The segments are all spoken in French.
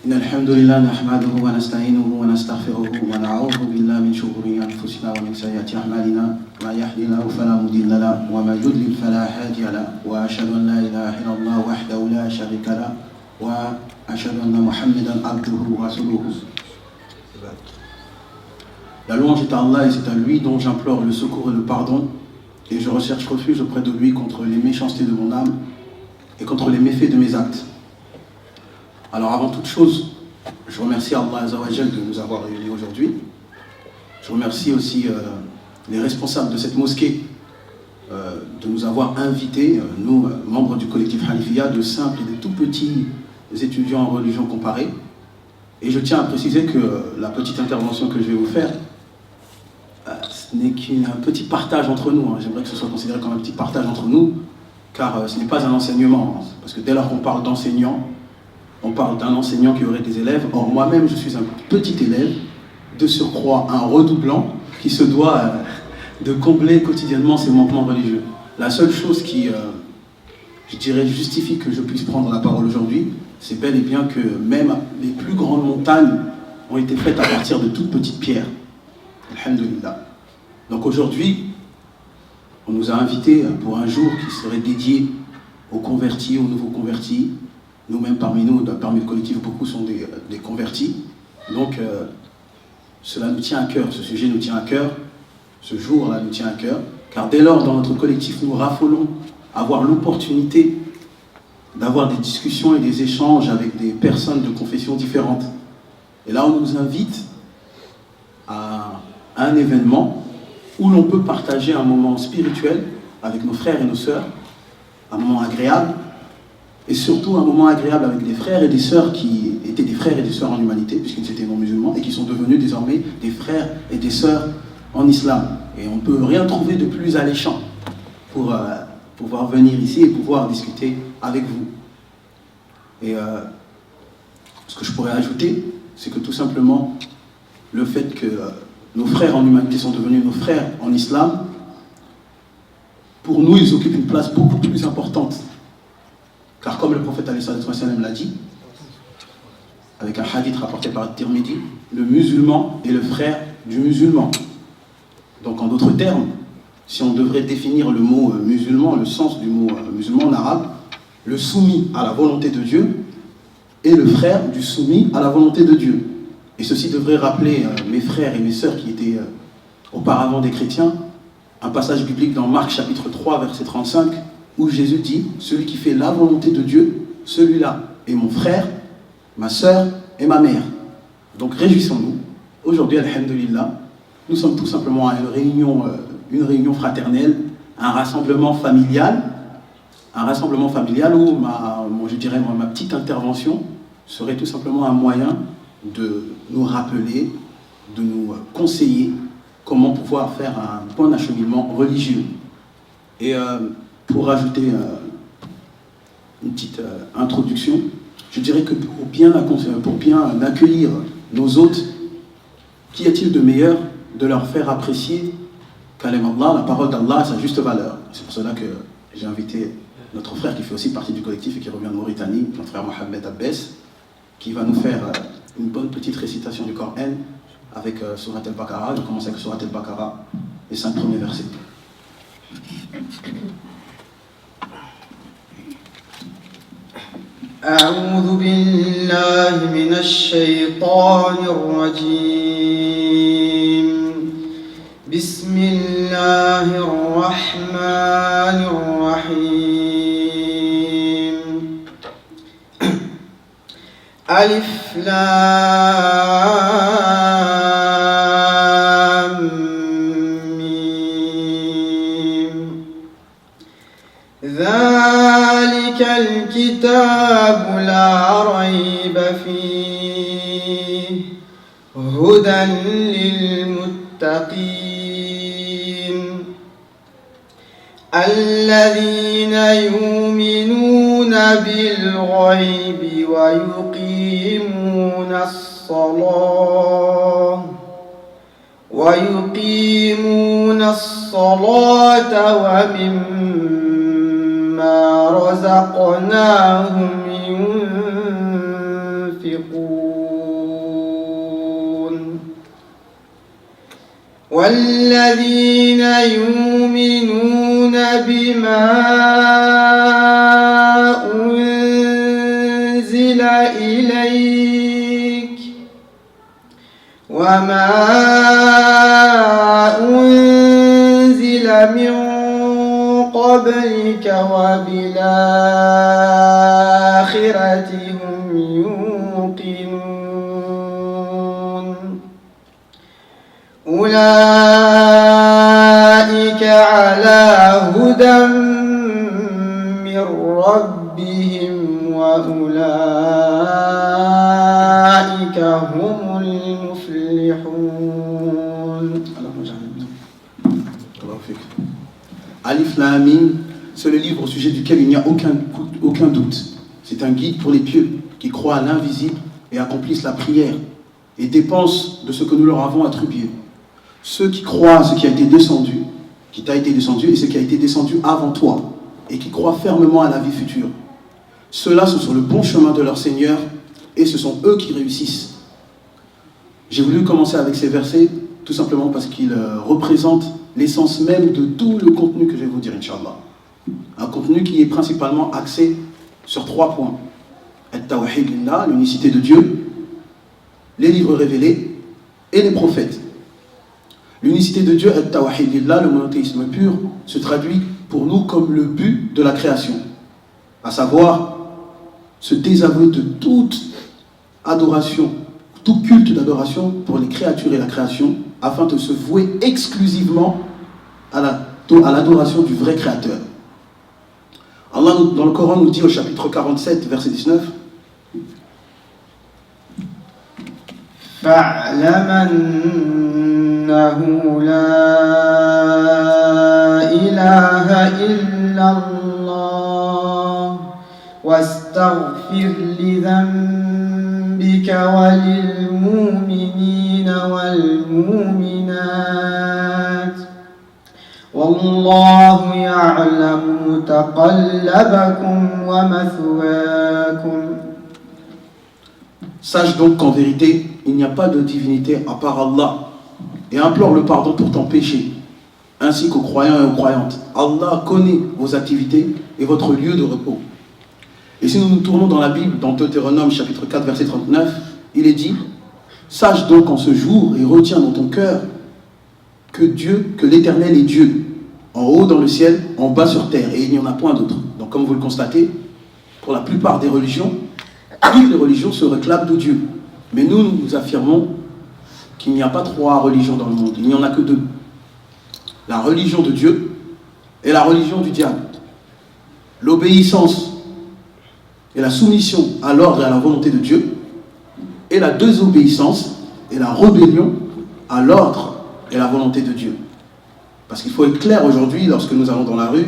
إن الحمد لله نحمده ونستعينه ونستغفره ونعوذ بالله من شرور أنفسنا ومن سيئات أعمالنا ما يهده الله فلا مضل له وما يضلل فلا هادي له وأشهد أن لا إله إلا الله وحده لا شريك له وأشهد أن محمدا عبده ورسوله. La louange est à Allah et c'est à lui dont j'implore le secours et le pardon et je recherche refuge auprès de lui contre les méchancetés de mon âme et contre les méfaits de mes actes. Alors avant toute chose, je remercie Allah Azzawajal de nous avoir réunis aujourd'hui. Je remercie aussi les responsables de cette mosquée de nous avoir invités, nous, membres du collectif Hanifiya, de simples et de tout petits étudiants en religion comparée. Et je tiens à préciser que la petite intervention que je vais vous faire, ce n'est qu'un petit partage entre nous. J'aimerais que ce soit considéré comme un petit partage entre nous, car ce n'est pas un enseignement. Parce que dès lors qu'on parle d'enseignant, on parle d'un enseignant qui aurait des élèves. Or, moi-même, je suis un petit élève, de surcroît un redoublant, qui se doit de combler quotidiennement ses manquements religieux. La seule chose qui, je dirais, justifie que je puisse prendre la parole aujourd'hui, c'est bel et bien que même les plus grandes montagnes ont été faites à partir de toutes petites pierres. Alhamdulillah. Donc aujourd'hui, on nous a invités pour un jour qui serait dédié aux convertis, aux nouveaux convertis. Nous-mêmes, parmi le collectif, beaucoup sont des convertis. Donc, cela nous tient à cœur, ce sujet nous tient à cœur, ce jour-là nous tient à cœur, car dès lors, dans notre collectif, nous raffolons avoir l'opportunité d'avoir des discussions et des échanges avec des personnes de confessions différentes. Et là, on nous invite à un événement où l'on peut partager un moment spirituel avec nos frères et nos sœurs, un moment agréable, et surtout un moment agréable avec des frères et des sœurs qui étaient des frères et des sœurs en humanité, puisqu'ils étaient non musulmans, et qui sont devenus désormais des frères et des sœurs en islam. Et on ne peut rien trouver de plus alléchant pour pouvoir venir ici et pouvoir discuter avec vous. Et ce que je pourrais ajouter, c'est que tout simplement, le fait que nos frères en humanité sont devenus nos frères en islam, pour nous, ils occupent une place beaucoup plus importante. Car comme le prophète l'a dit, avec un hadith rapporté par Tirmidhi, le musulman est le frère du musulman. Donc en d'autres termes, si on devrait définir le mot musulman, le sens du mot musulman en arabe, le soumis à la volonté de Dieu est le frère du soumis à la volonté de Dieu. Et ceci devrait rappeler mes frères et mes sœurs qui étaient auparavant des chrétiens, un passage biblique dans Marc chapitre 3 verset 35, où Jésus dit, celui qui fait la volonté de Dieu, celui-là est mon frère, ma sœur et ma mère. Donc réjouissons-nous. Aujourd'hui, alhamdulillah, nous sommes tout simplement à une réunion fraternelle, un rassemblement familial où ma petite intervention serait tout simplement un moyen de nous rappeler, de nous conseiller comment pouvoir faire un bon acheminement religieux. Et pour rajouter une petite introduction, je dirais que pour bien accueillir nos hôtes, qu'y a-t-il de meilleur de leur faire apprécier Kalam Allah, la parole d'Allah à sa juste valeur. C'est pour cela que j'ai invité notre frère qui fait aussi partie du collectif et qui revient de Mauritanie, notre frère Mohamed Abbès, qui va nous faire une bonne petite récitation du Coran avec Surat al-Baqarah. Je commence avec Surat al-Baqarah, les 5 premiers versets. أعوذ بالله من الشيطان الرجيم بسم الله الرحمن الرحيم ألف لام ميم ذلك الكتاب لا ريب فيه هدى للمتقين الذين يؤمنون بالغيب ويقيمون الصلاة ومما رزقناهم ينفقون ينفقون والذين يؤمنون بما أنزل إليك وما أنزل من قبلك وبالآخرة هم يوقنون أولئك على هدى من ربهم وأولئك هم المفلحون. Alif Lam Mim, c'est le livre au sujet duquel il n'y a aucun doute. C'est un guide pour les pieux qui croient à l'invisible et accomplissent la prière et dépensent de ce que nous leur avons attribué. Ceux qui croient à ce qui a été descendu, qui t'a été descendu et ce qui a été descendu avant toi et qui croient fermement à la vie future. Ceux-là sont sur le bon chemin de leur Seigneur et ce sont eux qui réussissent. J'ai voulu commencer avec ces versets tout simplement parce qu'ils représentent l'essence même de tout le contenu que je vais vous dire, Inch'Allah. Un contenu qui est principalement axé sur 3 points. At-Tawhid Lillah, l'unicité de Dieu, les livres révélés et les prophètes. L'unicité de Dieu, At-Tawhid Lillah, le monothéisme pur, se traduit pour nous comme le but de la création. À savoir, se désavouer de toute adoration, tout culte d'adoration pour les créatures et la création, afin de se vouer exclusivement à l'adoration du vrai Créateur. Allah, dans le Coran, nous dit au chapitre 47, verset 19, فاعلم أنه لا إله إلا الله واستغفر لذنبك وللمؤمنين والمؤمنات والله يعلم متقلبكم ومثواكم. Sache donc qu'en vérité, il n'y a pas de divinité à part Allah et implore le pardon pour ton péché, ainsi qu'aux croyants et aux croyantes. Allah connaît vos activités et votre lieu de repos. Et si nous nous tournons dans la Bible, dans Deutéronome chapitre 4, verset 39, il est dit, sache donc en ce jour et retiens dans ton cœur que l'Éternel est Dieu, en haut dans le ciel, en bas sur terre, et il n'y en a point d'autre. Donc comme vous le constatez, pour la plupart des religions, toutes les religions se réclament de Dieu. Mais nous affirmons qu'il n'y a pas 3 religions dans le monde, il n'y en a que 2. La religion de Dieu et la religion du diable. L'obéissance et la soumission à l'ordre et à la volonté de Dieu, et la désobéissance et la rébellion à l'ordre et à la volonté de Dieu. Parce qu'il faut être clair aujourd'hui, lorsque nous allons dans la rue,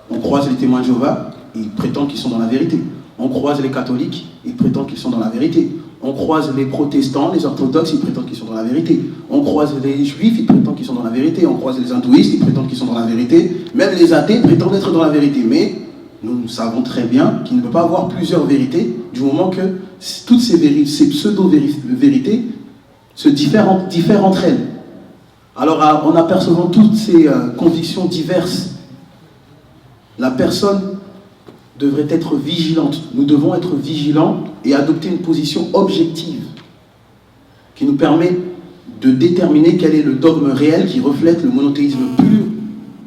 on croise les témoins de Jéhovah, ils prétendent qu'ils sont dans la vérité. On croise les catholiques, ils prétendent qu'ils sont dans la vérité. On croise les protestants, les orthodoxes, ils prétendent qu'ils sont dans la vérité. On croise les juifs, ils prétendent qu'ils sont dans la vérité. On croise les hindouistes, ils prétendent qu'ils sont dans la vérité. Même les athées prétendent être dans la vérité. Mais nous savons très bien qu'il ne peut pas avoir plusieurs vérités du moment que toutes ces pseudo-vérités se diffèrent entre elles. Alors, en apercevant toutes ces convictions diverses, la personne devrait être vigilante. Nous devons être vigilants et adopter une position objective qui nous permet de déterminer quel est le dogme réel qui reflète le monothéisme pur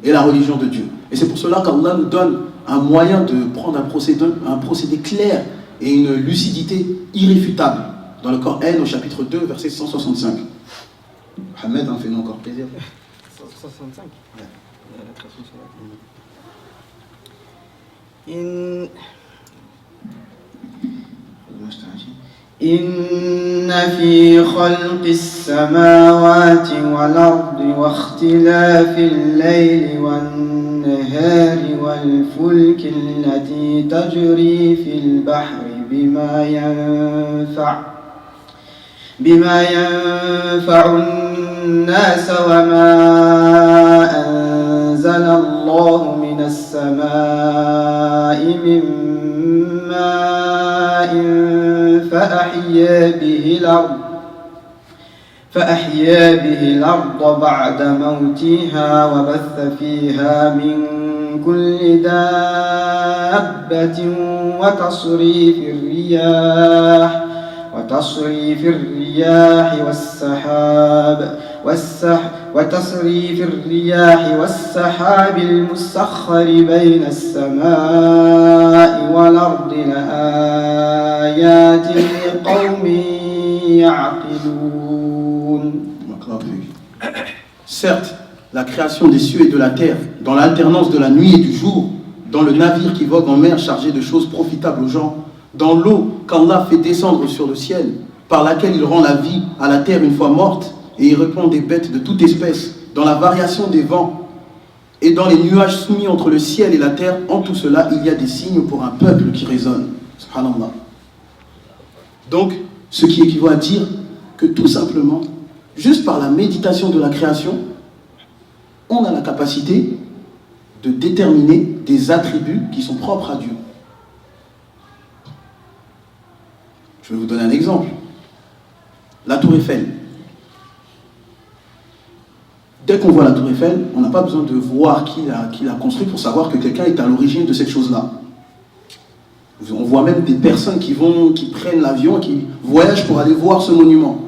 et la religion de Dieu. Et c'est pour cela qu'Allah nous donne un moyen de prendre un procédé clair et une lucidité irréfutable dans le Coran au chapitre 2, verset 165. Mohamed, fais-nous encore plaisir. 165. Ouais. إن في خلق السماوات والأرض واختلاف الليل والنهار والفلك التي تجري في البحر بما ينفع الناس وما أنزل الله من السماء من ماء فأحيا به الأرض بعد موتها وبث فيها من كل دابة وتصريف الرياح والسحاب المسخر بين السماء والأرض لآيات لقوم يعقلون. Certes, la création des cieux et de la terre, dans l'alternance de la nuit et du jour, dans le navire qui vogue en mer chargé de choses profitables aux gens, dans l'eau qu'Allah fait descendre sur le ciel, par laquelle il rend la vie à la terre une fois morte, et il répand des bêtes de toute espèce, dans la variation des vents, et dans les nuages soumis entre le ciel et la terre, en tout cela, il y a des signes pour un peuple qui raisonne. Subhanallah. Donc, ce qui équivaut à dire que tout simplement, juste par la méditation de la création, on a la capacité de déterminer des attributs qui sont propres à Dieu. Je vais vous donner un exemple. La tour Eiffel. Dès qu'on voit la tour Eiffel, on n'a pas besoin de voir qui l'a construit pour savoir que quelqu'un est à l'origine de cette chose-là. On voit même des personnes qui prennent l'avion, qui voyagent pour aller voir ce monument.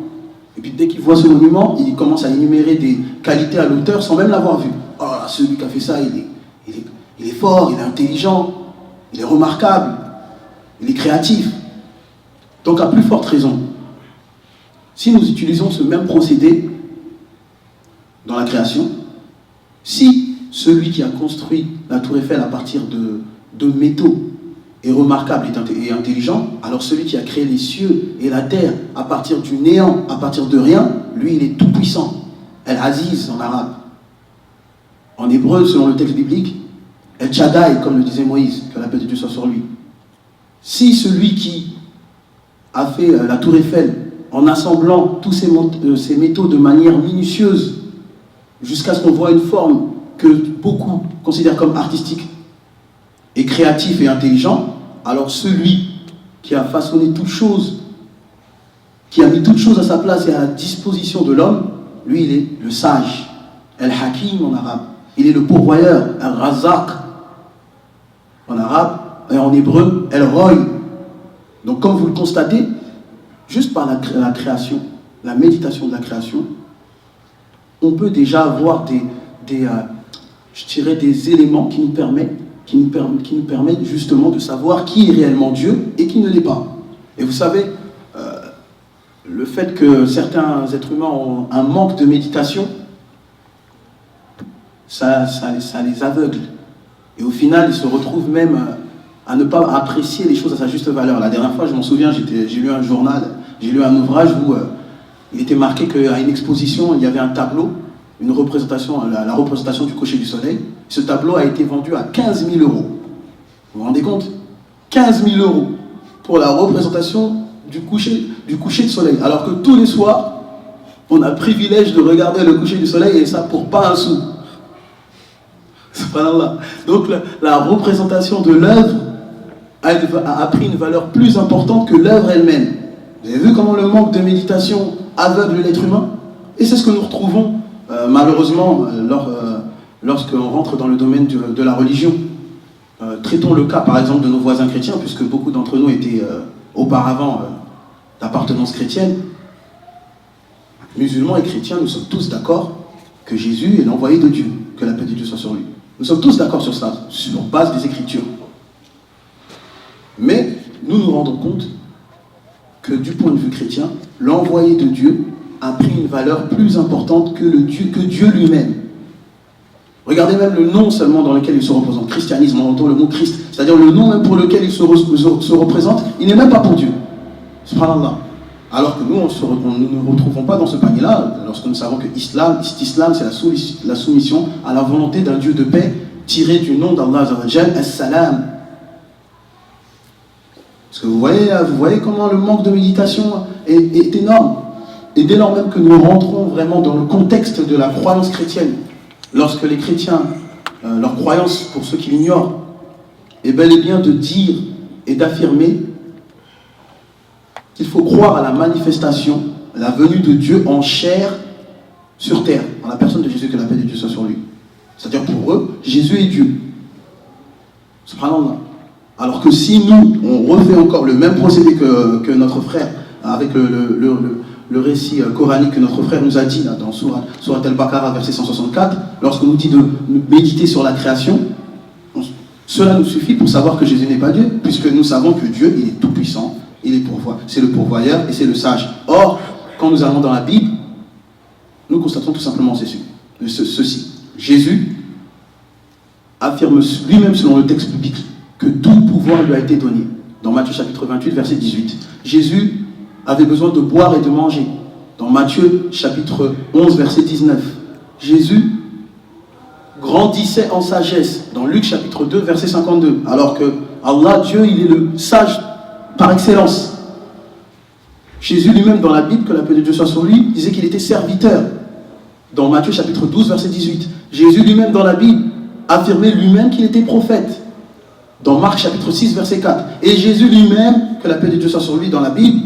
Et puis dès qu'ils voient ce monument, ils commencent à énumérer des qualités à l'auteur sans même l'avoir vu. Oh, celui qui a fait ça, il est fort, il est intelligent, il est remarquable, il est créatif. Donc à plus forte raison, si nous utilisons ce même procédé dans la création, si celui qui a construit la tour Eiffel à partir de métaux est remarquable et intelligent, alors celui qui a créé les cieux et la terre à partir du néant, à partir de rien, lui il est tout puissant. El-Aziz en arabe. En hébreu, selon le texte biblique, El-Shaddai, comme le disait Moïse, que la paix de Dieu soit sur lui. Si celui qui a fait la tour Eiffel en assemblant tous ces métaux de manière minutieuse jusqu'à ce qu'on voit une forme que beaucoup considèrent comme artistique et créatif et intelligent, alors celui qui a façonné toute chose, qui a mis toute chose à sa place et à la disposition de l'homme, lui il est le sage, El-Hakim en arabe, il est le pourvoyeur, El-Razak en arabe, et en hébreu, El-Roy. Donc comme vous le constatez, juste par la création, la méditation de la création, on peut déjà avoir des éléments qui nous permettent justement de savoir qui est réellement Dieu et qui ne l'est pas. Et vous savez, le fait que certains êtres humains ont un manque de méditation, ça les aveugle. Et au final, ils se retrouvent même à ne pas apprécier les choses à sa juste valeur. La dernière fois, je m'en souviens, j'ai lu un journal, j'ai lu un ouvrage où il était marqué qu'à une exposition, il y avait un tableau, une représentation, la représentation du coucher du soleil. Ce tableau a été vendu à 15 000 €. Vous vous rendez compte? 15 000 € pour la représentation du coucher du soleil. Alors que tous les soirs, on a le privilège de regarder le coucher du soleil et ça pour pas un sou. Subhanallah. Donc la représentation de l'œuvre a pris une valeur plus importante que l'œuvre elle-même. Vous avez vu comment le manque de méditation aveugle l'être humain? Et c'est ce que nous retrouvons malheureusement lorsqu'on rentre dans le domaine de la religion. Traitons le cas par exemple de nos voisins chrétiens, puisque beaucoup d'entre nous étaient auparavant d'appartenance chrétienne. Musulmans et chrétiens, nous sommes tous d'accord que Jésus est l'envoyé de Dieu, que la paix de Dieu soit sur lui. Nous sommes tous d'accord sur ça, sur base des Écritures. Mais nous nous rendons compte que du point de vue chrétien, l'envoyé de Dieu a pris une valeur plus importante que Dieu lui-même. Regardez même le nom seulement dans lequel il se représente. Christianisme, on entend le mot Christ, c'est-à-dire le nom même pour lequel il se représente, il n'est même pas pour Dieu. Subhanallah. Alors que nous, nous ne nous retrouvons pas dans ce panier-là, lorsque nous savons que l'islam, c'est la soumission à la volonté d'un Dieu de paix, tiré du nom d'Allah Azza wa Jal, As-Salam. Parce que vous voyez comment le manque de méditation est énorme. Et dès lors même que nous rentrons vraiment dans le contexte de la croyance chrétienne, lorsque les chrétiens, leur croyance, pour ceux qui l'ignorent, est bel et bien de dire et d'affirmer qu'il faut croire à la manifestation, la venue de Dieu en chair sur terre, en la personne de Jésus, que la paix de Dieu soit sur lui. C'est-à-dire pour eux, Jésus est Dieu. Subhanallah. Alors que si nous, on refait encore le même procédé que notre frère, avec le récit coranique que notre frère nous a dit là, dans Surat Al-Baqarah, verset 164, lorsqu'on nous dit de méditer sur la création, cela nous suffit pour savoir que Jésus n'est pas Dieu, puisque nous savons que Dieu, il est tout-puissant, c'est le pourvoyeur et c'est le sage. Or, quand nous allons dans la Bible, nous constatons tout simplement ceci. Jésus affirme lui-même selon le texte biblique que tout pouvoir lui a été donné. Dans Matthieu chapitre 28, verset 18. Jésus avait besoin de boire et de manger. Dans Matthieu chapitre 11, verset 19. Jésus grandissait en sagesse. Dans Luc chapitre 2, verset 52. Alors que Allah, Dieu, il est le sage par excellence. Jésus lui-même dans la Bible, que la paix de Dieu soit sur lui, disait qu'il était serviteur. Dans Matthieu chapitre 12, verset 18. Jésus lui-même dans la Bible affirmait lui-même qu'il était prophète. Dans Marc chapitre 6, verset 4. Et Jésus lui-même, que la paix de Dieu soit sur lui dans la Bible,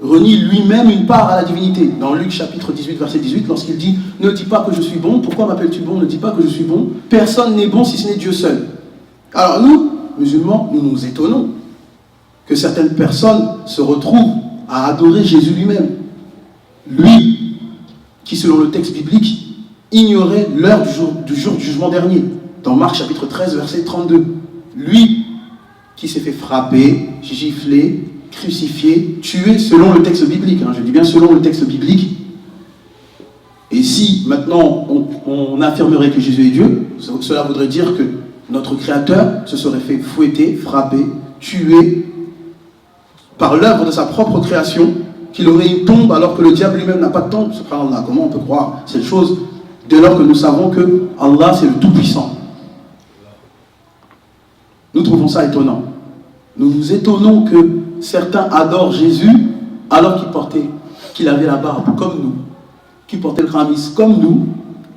renie lui-même une part à la divinité. Dans Luc chapitre 18, verset 18, lorsqu'il dit « Ne dis pas que je suis bon, pourquoi m'appelles-tu bon? Ne dis pas que je suis bon. Personne n'est bon si ce n'est Dieu seul. » Alors nous, musulmans, nous nous étonnons que certaines personnes se retrouvent à adorer Jésus lui-même. Lui, qui selon le texte biblique, ignorait l'heure du jour du jugement dernier. Dans Marc chapitre 13, verset 32. Lui, qui s'est fait frapper, gifler, crucifié, tué selon le texte biblique. Je dis bien selon le texte biblique. Et si maintenant on affirmerait que Jésus est Dieu, cela voudrait dire que notre Créateur se serait fait fouetter, frapper, tuer par l'œuvre de sa propre création, qu'il aurait une tombe alors que le diable lui-même n'a pas de tombe. Subhanallah, comment on peut croire cette chose dès lors que nous savons que Allah c'est le Tout-Puissant? Nous trouvons ça étonnant. Nous nous étonnons que certains adorent Jésus alors qu'il avait la barbe comme nous, qu'il portait le khamis comme nous,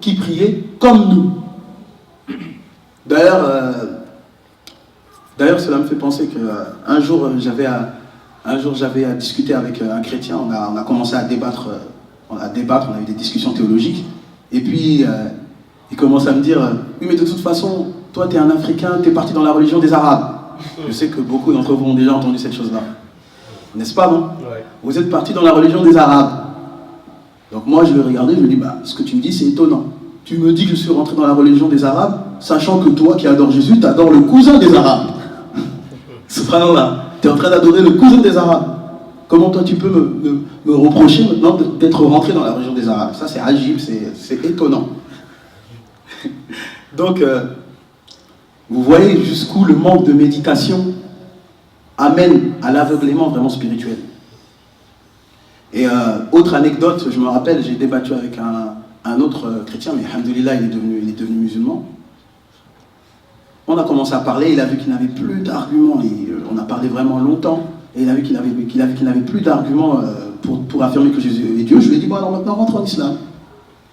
qu'il priait comme nous. D'ailleurs, cela me fait penser qu'un jour j'avais à discuter avec un chrétien, on a commencé à débattre, on a eu des discussions théologiques, et puis il commence à me dire « Oui, mais de toute façon, toi tu es un Africain, tu es parti dans la religion des Arabes. » Je sais que beaucoup d'entre vous ont déjà entendu cette chose-là. N'est-ce pas, non? Ouais. Vous êtes parti dans la religion des Arabes. Donc moi, je le regardais, je me dis, ce que tu me dis, c'est étonnant. Tu me dis que je suis rentré dans la religion des Arabes, sachant que toi qui adores Jésus, tu adores le cousin des Arabes. Subhanallah, tu es en train d'adorer le cousin des Arabes. Comment toi tu peux me reprocher maintenant d'être rentré dans la religion des Arabes? Ça, c'est agile, c'est étonnant. Donc, vous voyez jusqu'où le manque de méditation amène à l'aveuglement vraiment spirituel. Et autre anecdote, je me rappelle, j'ai débattu avec un autre chrétien, mais alhamdoulilah, il est devenu musulman. On a commencé à parler, il a vu qu'il n'avait plus d'arguments, on a parlé vraiment longtemps, et il a vu qu'il n'avait plus d'arguments pour affirmer que Jésus est Dieu. Je lui ai dit, bon alors maintenant rentre en islam.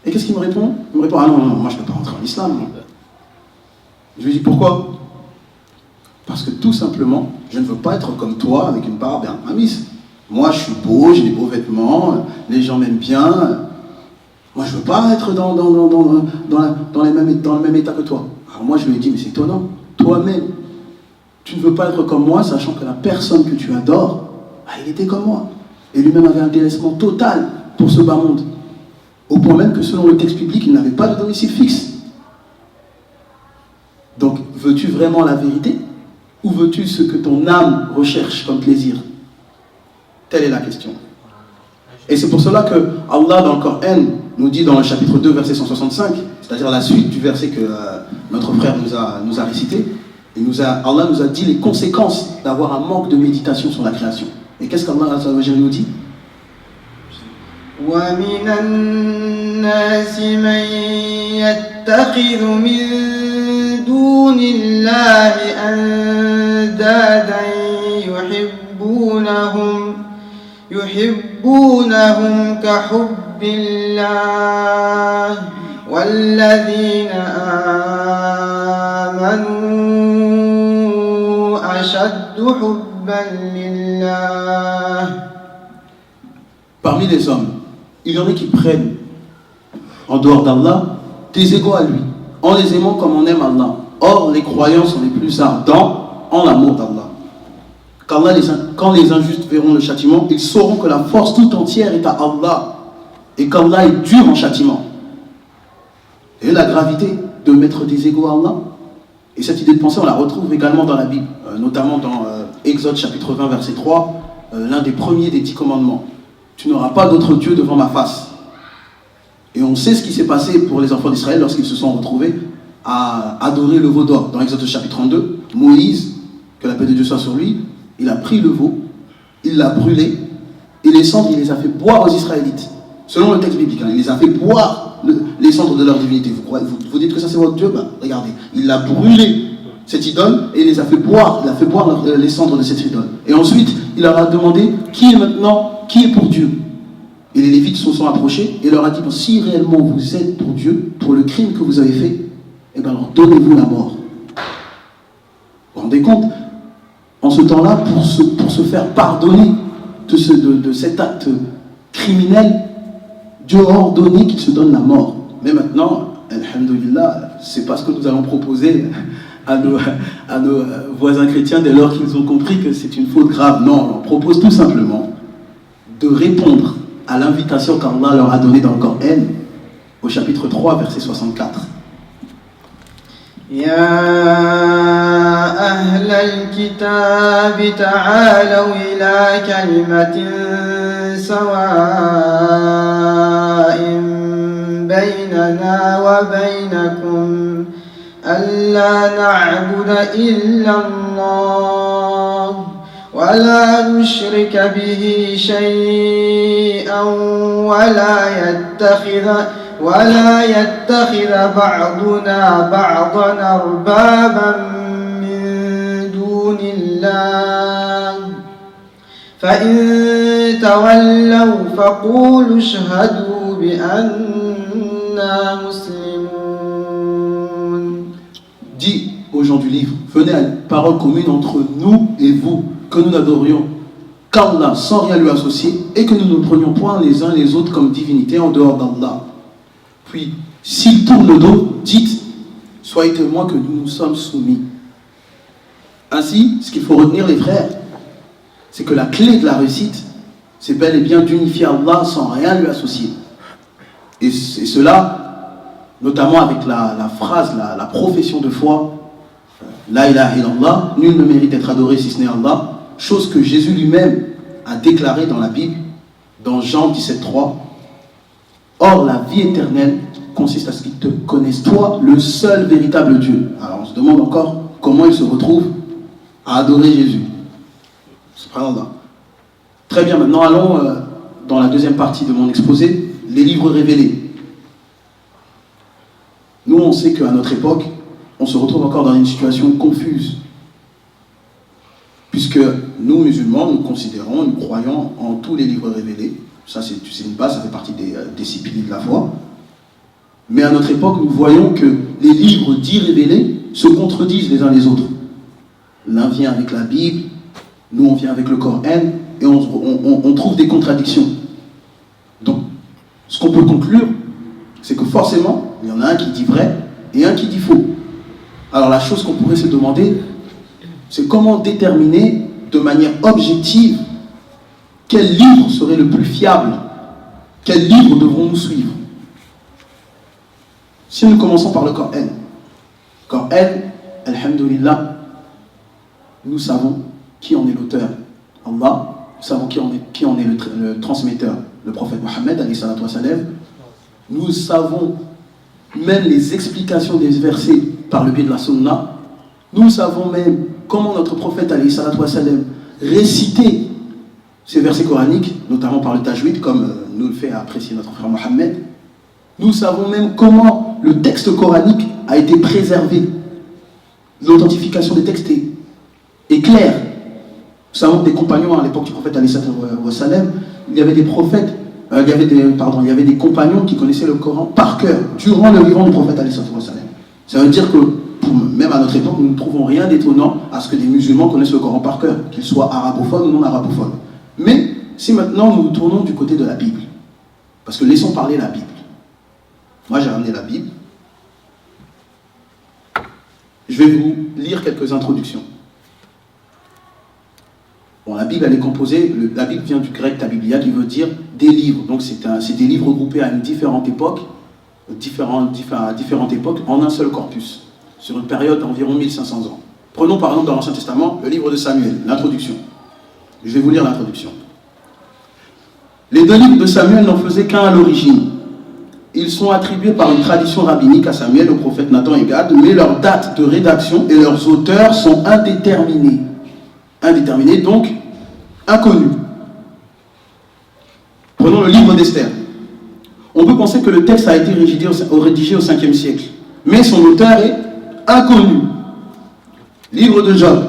Et qu'est-ce qu'il me répond? Il me répond, ah non, moi je ne peux pas rentrer en islam. Non. Je lui dis, pourquoi? Parce que tout simplement, je ne veux pas être comme toi avec une barbe et un khamis. Moi, je suis beau, j'ai des beaux vêtements, les gens m'aiment bien. Moi, je ne veux pas être dans le même état que toi. Alors moi, je lui ai dit, mais c'est étonnant. Toi-même, tu ne veux pas être comme moi, sachant que la personne que tu adores, il était comme moi. Et lui-même avait un délaissement total pour ce bas monde. Au point même que selon le texte biblique, il n'avait pas de domicile fixe. Donc, veux-tu vraiment la vérité? Ou veux-tu ce que ton âme recherche comme plaisir? Telle est la question. Et c'est pour cela que Allah dans le Coran nous dit dans le chapitre 2, verset 165, c'est-à-dire la suite du verset que notre frère nous a récité, Allah nous a dit les conséquences d'avoir un manque de méditation sur la création. Et qu'est-ce qu'Allah nous dit? وَمِنَ النَّاسِ مَن يَتَّخِذُ مِن دُونِ اللَّهِ أَندَادًا يحبونهم كحب الله والذين آمنوا أشد حبا لله parmi les hommes, il y en a qui prennent, en dehors d'Allah, des égaux à lui, en les aimant comme on aime Allah. Or, les croyants sont les plus ardents en l'amour d'Allah. Quand les injustes verront le châtiment, ils sauront que la force tout entière est à Allah et qu'Allah est dur en châtiment. Et la gravité de mettre des égaux à Allah. Et cette idée de pensée, on la retrouve également dans la Bible, notamment dans Exode chapitre 20, verset 3, l'un des premiers des 10 commandements. Tu n'auras pas d'autre Dieu devant ma face. Et on sait ce qui s'est passé pour les enfants d'Israël lorsqu'ils se sont retrouvés à adorer le veau d'or. Dans Exode chapitre 32, Moïse, que la paix de Dieu soit sur lui, il a pris le veau, il l'a brûlé, et les cendres, il les a fait boire aux Israélites. Selon le texte biblique, il les a fait boire les cendres de leur divinité. Vous dites que ça c'est votre Dieu? Regardez, il a brûlé cette idole et il les a fait boire. Il a fait boire les cendres de cette idole. Et ensuite, il leur a demandé qui est pour Dieu. Et les Lévites se sont approchés et leur a dit, si réellement vous êtes pour Dieu, pour le crime que vous avez fait, eh bien alors donnez-vous la mort. Vous vous rendez compte? En ce temps-là, pour se faire pardonner de cet acte criminel, Dieu a ordonné qu'il se donne la mort. Mais maintenant, alhamdoulilah, c'est pas ce que nous allons proposer à nos voisins chrétiens dès lors qu'ils ont compris que c'est une faute grave. Non, on propose tout simplement de répondre à l'invitation qu'Allah leur a donnée dans le Coran, au chapitre 3, verset 64. يا أهل الكتاب تعالوا إلى كلمة سواء بيننا وبينكم ألا نعبد إلا الله ولا نشرك به شيئا ولا يتخذ بعضنا بعضا أربابا من دون الله فإن تولوا فقولوا اشهدوا بأننا مسلمون. Dis aux gens du livre, venez à une parole commune entre nous et vous, que nous n'adorions qu'Allah sans rien lui associer et que nous ne prenions point les uns les autres comme divinités en dehors d'Allah. Puis, s'ils tournent le dos, dites, soyez témoins que nous nous sommes soumis. Ainsi, ce qu'il faut retenir, les frères, c'est que la clé de la réussite, c'est bel et bien d'unifier Allah sans rien lui associer. Et cela, notamment avec la phrase, la profession de foi, La ilaha illallah, nul ne mérite d'être adoré si ce n'est Allah, chose que Jésus lui-même a déclarée dans la Bible, dans Jean 17,3. Or, la vie éternelle consiste à ce qu'ils te connaissent, toi, le seul véritable Dieu. Alors, on se demande encore comment ils se retrouvent à adorer Jésus. Subhanallah. Très bien, maintenant allons dans la deuxième partie de mon exposé, les livres révélés. Nous, on sait qu'à notre époque, on se retrouve encore dans une situation confuse. Puisque nous, musulmans, nous considérons, nous croyons en tous les livres révélés. Ça, c'est une base, ça fait partie des 6 piliers de la foi. Mais à notre époque, nous voyons que les livres dits révélés se contredisent les uns les autres. L'un vient avec la Bible, nous on vient avec le Coran, et on trouve des contradictions. Donc, ce qu'on peut conclure, c'est que forcément, il y en a un qui dit vrai et un qui dit faux. Alors la chose qu'on pourrait se demander, c'est comment déterminer de manière objective quel livre serait le plus fiable, quel livre devrons-nous suivre. Si nous commençons par le Coran, alhamdoulilah, nous savons qui en est l'auteur, Allah, nous savons qui en est le transmetteur, le prophète Mohammed, alayhi salatu wa salam. Nous savons même les explications des versets par le biais de la sunna. Nous savons même comment notre prophète, alayhi salatu wa salam, récitait ces versets coraniques, notamment par le tajwid, comme nous le fait apprécier notre frère Mohammed. Nous savons même comment le texte coranique a été préservé. L'authentification des textes est claire. Nous savons que des compagnons à l'époque du prophète alayhi salatu wa salam, il y avait des prophètes, il y avait des compagnons qui connaissaient le Coran par cœur, durant le vivant du prophète alayhi salatu wa salam. Ça veut dire que, même à notre époque, nous ne trouvons rien d'étonnant à ce que des musulmans connaissent le Coran par cœur, qu'ils soient arabophones ou non arabophones. Mais si maintenant nous nous tournons du côté de la Bible, parce que laissons parler la Bible. Moi j'ai ramené la Bible. Je vais vous lire quelques introductions. Bon, la Bible, elle est composée, la Bible vient du grec tabiblia, qui veut dire des livres. Donc c'est des livres regroupés à différentes époques, en un seul corpus, sur une période d'environ 1500 ans. Prenons par exemple dans l'Ancien Testament le livre de Samuel, l'introduction. Je vais vous lire l'introduction. Les 2 livres de Samuel n'en faisaient qu'un à l'origine. Ils sont attribués par une tradition rabbinique à Samuel, au prophète Nathan et Gad, mais leurs dates de rédaction et leurs auteurs sont indéterminés. Indéterminés, donc inconnus. Prenons le livre d'Esther. On peut penser que le texte a été rédigé au 5e siècle, mais son auteur est inconnu. Livre de Job.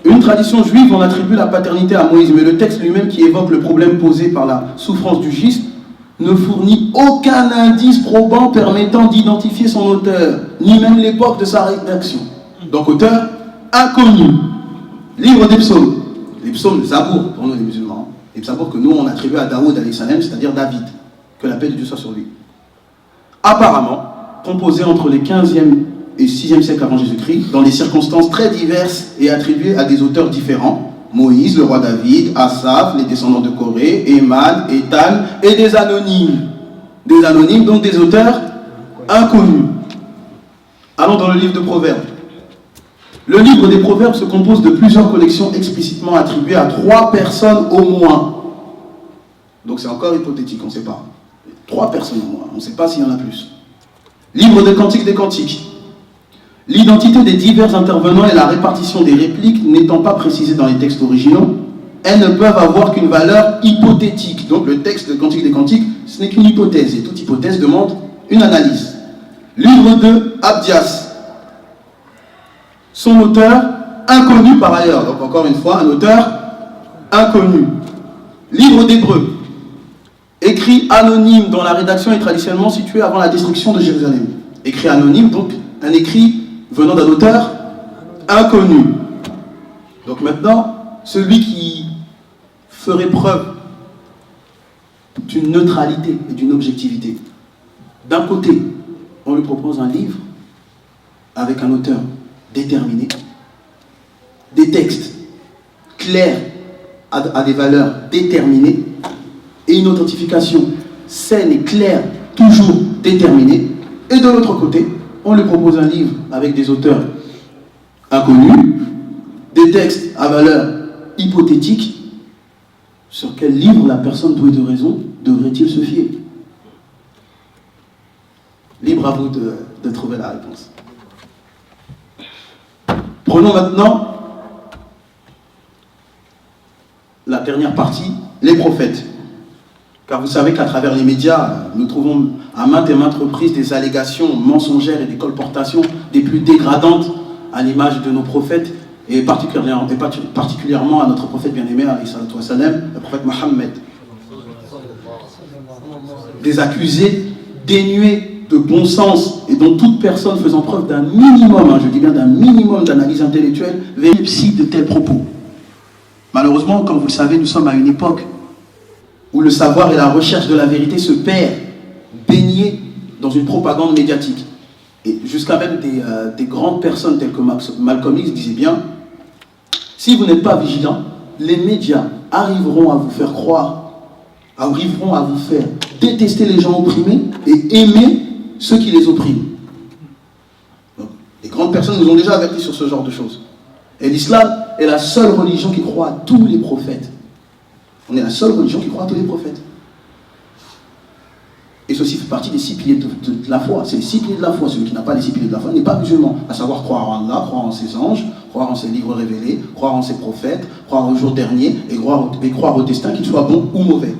Une tradition juive en attribue la paternité à Moïse, mais le texte lui-même qui évoque le problème posé par la souffrance du schisme ne fournit aucun indice probant permettant d'identifier son auteur, ni même l'époque de sa rédaction. Donc auteur inconnu. Livre des psaumes. Les psaumes, les Zabour, pour nous les musulmans. Les Zabour que nous on attribue à Daoud alayhi salam, c'est-à-dire David. Que la paix de Dieu soit sur lui. Apparemment, composé entre les 15e et 6e siècle avant Jésus-Christ, dans des circonstances très diverses et attribuées à des auteurs différents, Moïse, le roi David, Asaph, les descendants de Corée, Éman, Étan, et des anonymes. Des anonymes, donc des auteurs inconnus. Allons dans le livre de Proverbes. Le livre des Proverbes se compose de plusieurs collections explicitement attribuées à 3 personnes au moins. Donc c'est encore hypothétique, on ne sait pas. 3 personnes au moins, on ne sait pas s'il y en a plus. Livre des Cantiques des Cantiques. L'identité des divers intervenants et la répartition des répliques n'étant pas précisées dans les textes originaux, elles ne peuvent avoir qu'une valeur hypothétique. Donc le texte de Cantique des Cantiques, ce n'est qu'une hypothèse, et toute hypothèse demande une analyse. Livre de Abdias. Son auteur, inconnu par ailleurs. Donc encore une fois, un auteur inconnu. Livre d'Hébreux. Écrit anonyme dont la rédaction est traditionnellement située avant la destruction de Jérusalem. Écrit anonyme, donc un écrit venant d'un auteur inconnu. Donc maintenant, celui qui ferait preuve d'une neutralité et d'une objectivité. D'un côté, on lui propose un livre avec un auteur déterminé, des textes clairs à des valeurs déterminées, et une authentification saine et claire, toujours déterminée. Et de l'autre côté, on lui propose un livre avec des auteurs inconnus, des textes à valeur hypothétique. Sur quel livre la personne douée de raison devrait-il se fier? Libre à vous de trouver la réponse. Prenons maintenant la dernière partie, les prophètes. Car vous savez qu'à travers les médias, nous trouvons à maintes et maintes reprises des allégations mensongères et des colportations des plus dégradantes à l'image de nos prophètes, et particulièrement à notre prophète bien-aimé, le prophète Mohammed. Des accusés dénués de bon sens et dont toute personne faisant preuve d'un minimum, je dis bien d'un minimum d'analyse intellectuelle, vérifie de tels propos. Malheureusement, comme vous le savez, nous sommes à une époque où le savoir et la recherche de la vérité se perdent, baignés dans une propagande médiatique. Et jusqu'à même des grandes personnes telles que Malcolm X disaient bien, si vous n'êtes pas vigilant, les médias arriveront à vous faire croire, arriveront à vous faire détester les gens opprimés et aimer ceux qui les oppriment. Donc, les grandes personnes nous ont déjà avertis sur ce genre de choses. Et l'islam est la seule religion qui croit à tous les prophètes. On est la seule religion qui croit à tous les prophètes. Et ceci fait partie des 6 piliers de la foi. C'est les 6 piliers de la foi. Celui qui n'a pas les 6 piliers de la foi n'est pas musulman. À savoir croire en Allah, croire en ses anges, croire en ses livres révélés, croire en ses prophètes, croire au jour dernier et croire au destin, qu'il soit bon ou mauvais.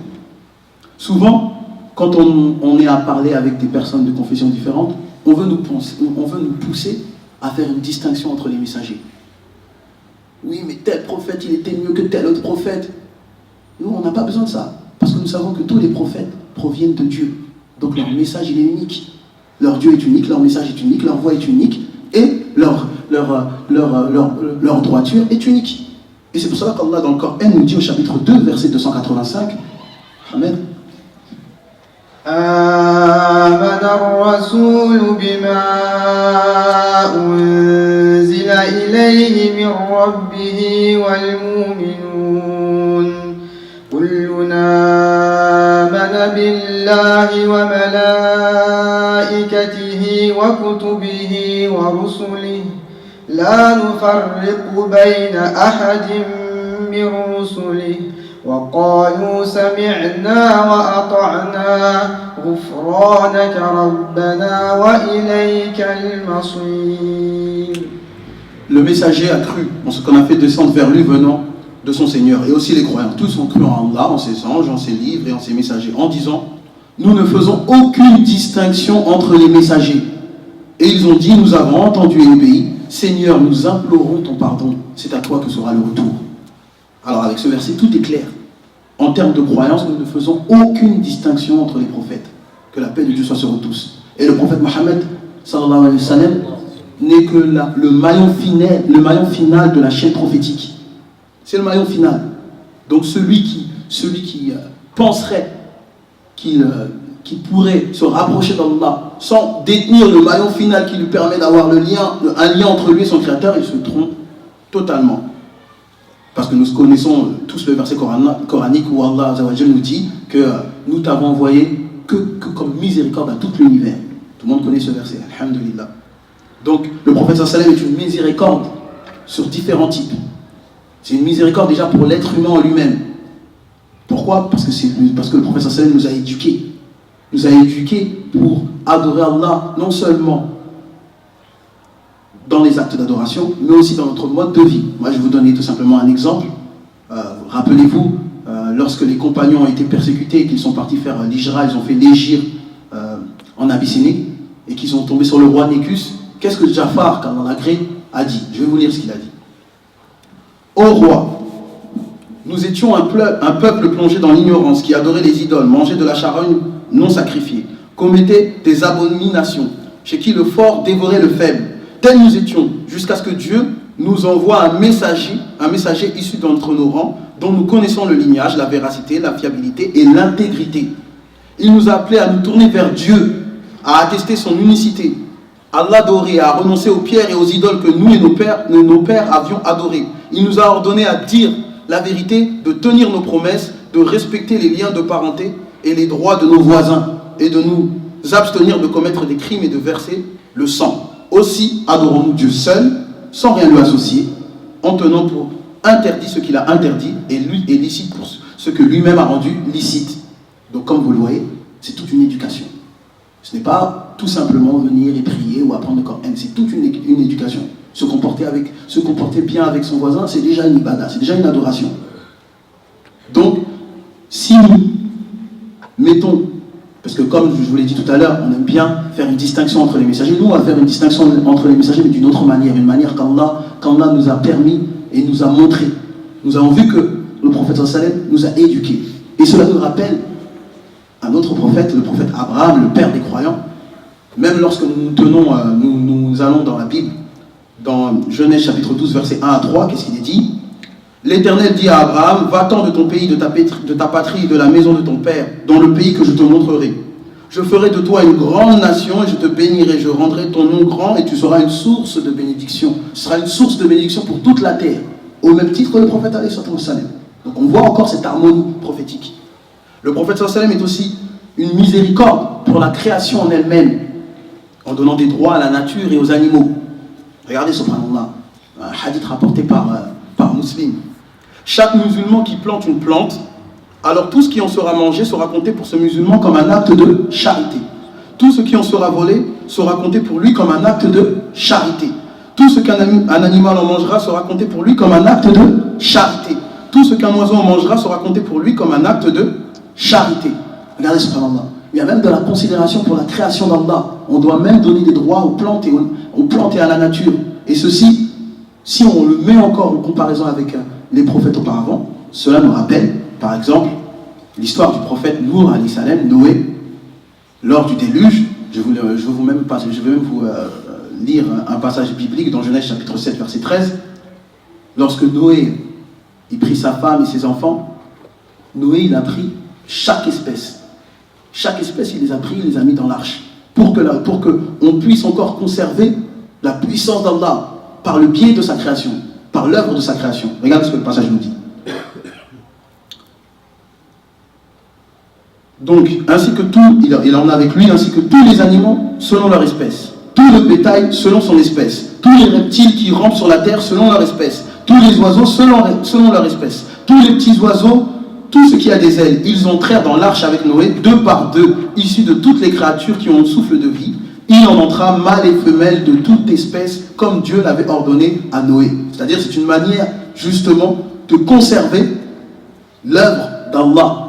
Souvent, quand on est à parler avec des personnes de confessions différentes, on veut nous pousser à faire une distinction entre les messagers. Oui, mais tel prophète, il était mieux que tel autre prophète. Nous, on n'a pas besoin de ça. Parce que nous savons que tous les prophètes proviennent de Dieu. Donc leur message, il est unique. Leur Dieu est unique, leur message est unique, leur voix est unique, et leur droiture est unique. Et c'est pour cela qu'Allah dans le Coran nous dit au chapitre 2, verset 285, Ahmed. آمن الرسول بما أنزل إليه من ربه والمؤمنون كلنا آمن بالله وملائكته وكتبه ورسله لا نفرق بين أحد من رسله وقالوا سمعنا وأطعنا غفرانك ربنا وإليك المصير. Le messager a cru en ce qu'on a fait descendre vers lui venant de son Seigneur. Et aussi les croyants. Tous ont cru en Allah, en ses anges, en ses livres et en ses messagers. En disant, nous ne faisons aucune distinction entre les messagers. Et ils ont dit, nous avons entendu et obéi. Seigneur, nous implorons ton pardon. C'est à toi que sera le retour. Alors avec ce verset, tout est clair. En termes de croyance, nous ne faisons aucune distinction entre les prophètes. Que la paix de Dieu soit sur eux tous. Et le prophète Mohammed, sallallahu alayhi wa sallam, n'est que le maillon final de la chaîne prophétique. C'est le maillon final. Donc celui qui penserait qu'il pourrait se rapprocher d'Allah sans détenir le maillon final qui lui permet d'avoir un lien entre lui et son Créateur, il se trompe totalement. Parce que nous connaissons tous le verset coranique où Allah nous dit que nous t'avons envoyé que comme miséricorde à tout l'univers. Tout le monde connaît ce verset, alhamdulillah. Donc le prophète sallallahu alayhi wa sallam est une miséricorde sur différents types. C'est une miséricorde déjà pour l'être humain en lui-même. Pourquoi ? Parce que le prophète sallallahu alayhi wa sallam nous a éduqués. Nous a éduqués pour adorer Allah non seulement dans les actes d'adoration, mais aussi dans notre mode de vie. Moi, je vais vous donner tout simplement un exemple. Rappelez-vous, lorsque les compagnons ont été persécutés et qu'ils sont partis faire l'Hijra, ils ont fait l'Hégire en Abyssinie, et qu'ils sont tombés sur le roi Nécus, qu'est-ce que Jafar, quand on a créé, a dit ? Je vais vous lire ce qu'il a dit. Ô roi, nous étions un peuple plongé dans l'ignorance, qui adorait les idoles, mangeait de la charogne non sacrifiée, commettait des abominations, chez qui le fort dévorait le faible. Tels nous étions, jusqu'à ce que Dieu nous envoie un messager issu d'entre nos rangs, dont nous connaissons le lignage, la véracité, la fiabilité et l'intégrité. Il nous a appelés à nous tourner vers Dieu, à attester son unicité, à l'adorer, à renoncer aux pierres et aux idoles que nous et nos pères avions adorées. Il nous a ordonné à dire la vérité, de tenir nos promesses, de respecter les liens de parenté et les droits de nos voisins, et de nous abstenir de commettre des crimes et de verser le sang. Aussi adorons-nous Dieu seul, sans rien lui associer, en tenant pour interdit ce qu'il a interdit et licite pour ce que lui-même a rendu licite. Donc comme vous le voyez, c'est toute une éducation. Ce n'est pas tout simplement venir et prier ou apprendre le Coran, c'est toute une éducation. Se comporter bien avec son voisin, c'est déjà une ibada, c'est déjà une adoration. Donc, si nous mettons, parce que comme je vous l'ai dit tout à l'heure, on aime bien faire une distinction entre les messagers. Nous, on va faire une distinction entre les messagers, mais d'une autre manière, une manière qu'Allah nous a permis et nous a montré. Nous avons vu que le prophète sallallahu nous a éduqués. Et cela nous rappelle un autre prophète, le prophète Abraham, le père des croyants. Même lorsque nous allons dans la Bible, dans Genèse chapitre 12, versets 1 à 3, qu'est-ce qu'il est dit ? L'Éternel dit à Abraham, va-t'en de ton pays, de ta patrie et de la maison de ton père, dans le pays que je te montrerai. Je ferai de toi une grande nation et je te bénirai, je rendrai ton nom grand et tu seras une source de bénédiction. Ce sera une source de bénédiction pour toute la terre, au même titre que le prophète alayhi sallam. Donc on voit encore cette harmonie prophétique. Le prophète sallam est aussi une miséricorde pour la création en elle-même, en donnant des droits à la nature et aux animaux. Regardez, subhanallah, un hadith rapporté par Muslim. Chaque musulman qui plante une plante, alors tout ce qui en sera mangé sera compté pour ce musulman comme un acte de charité. Tout ce qui en sera volé sera compté pour lui comme un acte de charité. Tout ce qu'un animal en mangera sera compté pour lui comme un acte de charité. Tout ce qu'un oiseau en mangera sera compté pour lui comme un acte de charité. Regardez, subhanallah. Il y a même de la considération pour la création d'Allah. On doit même donner des droits aux plantes et à la nature. Et ceci, si on le met encore en comparaison avec les prophètes auparavant, cela nous rappelle, par exemple, l'histoire du prophète Nour alayhi salam, Noé, lors du déluge. Je vais même vous lire un passage biblique dans Genèse chapitre 7, verset 13. Lorsque Noé il prit sa femme et ses enfants. Noé, il a pris chaque espèce. Chaque espèce, il les a pris, il les a mis dans l'arche. Pour qu'on puisse encore conserver la puissance d'Allah par le biais de sa création, par l'œuvre de sa création. Regardez ce que le passage nous dit. Donc, ainsi que tout, il en a avec lui, ainsi que tous les animaux selon leur espèce. Tout le bétail selon son espèce. Tous les reptiles qui rampent sur la terre selon leur espèce. Tous les oiseaux selon leur espèce. Tous les petits oiseaux, tout ce qui a des ailes, ils entrèrent dans l'arche avec Noé, 2 par 2, issus de toutes les créatures qui ont le souffle de vie. Il en entra mâle et femelle de toute espèce, comme Dieu l'avait ordonné à Noé. C'est-à-dire, c'est une manière, justement, de conserver l'œuvre d'Allah.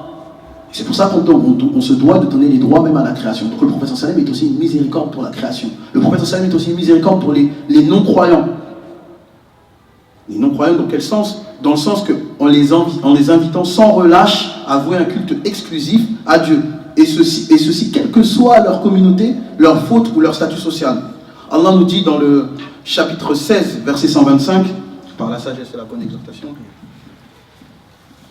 C'est pour ça qu'on se doit de donner les droits même à la création. Donc le prophète sallam est aussi une miséricorde pour la création. Le prophète sallam est aussi une miséricorde pour les non-croyants. Les non-croyants, dans quel sens? Dans le sens qu'en les invitant sans relâche à vouer un culte exclusif à Dieu. Et ceci, quelle que soit leur communauté, leur faute ou leur statut social. Allah nous dit dans le chapitre 16, verset 125, par la sagesse et la bonne exhortation.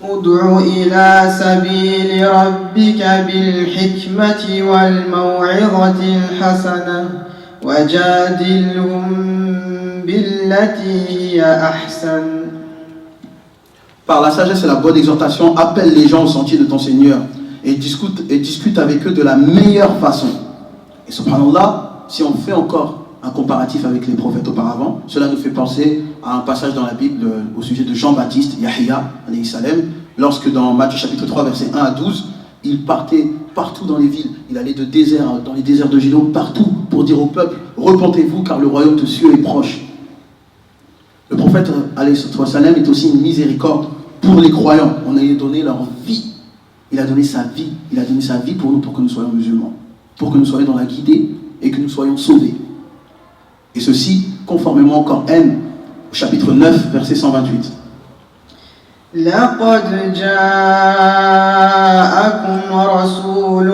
ادع إلى سبيل ربك بالحكمة والموعظة الحسنة وجادلهم بالتي هي أحسن. Par la sagesse et la bonne exhortation, appelle les gens au sentier de ton Seigneur et discute avec eux de la meilleure façon. Et subhanallah, si on fait encore un comparatif avec les prophètes auparavant, cela nous fait penser à un passage dans la Bible au sujet de Jean-Baptiste, Yahya, alayhi salam, lorsque dans Matthieu chapitre 3, versets 1 à 12, il partait partout dans les villes, il allait dans les déserts de Judée, partout, pour dire au peuple, repentez-vous car le royaume de Dieu est proche. Le prophète, alayhi salam, est aussi une miséricorde pour les croyants. On a donné leur vie, il a donné sa vie pour nous, pour que nous soyons musulmans, pour que nous soyons dans la guidée et que nous soyons sauvés. Et ceci, conformément au Coran, au chapitre 9, verset 128. لقد جاءكم رسول